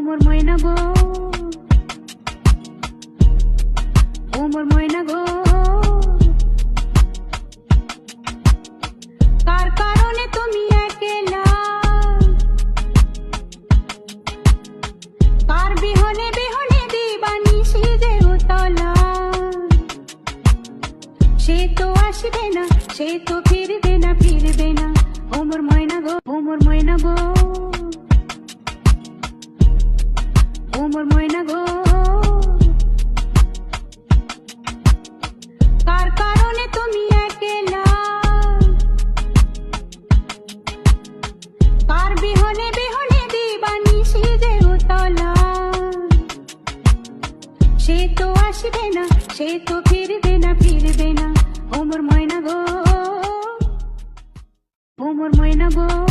মোর ময়না গো, ও মোর ময়না গো, কার কারণে তুমি একলা, কার বিহনে বিহনে দিবানিশি যে উতলা, সে তো আসবে না, সে তো ফিরবে না, ফিরবে না। ও মোর ময়না গো, ও মোর ময়না গো, ও মোর ময়না গো, কার কারণে তুমি একলা, কার বিহনে বিহনে দিবানিশি যে উতলা, সে তো আসবে না, সে তো ফিরবে না, ফিরবে না। ও মোর ময়না গো, ও মোর ময়না গো।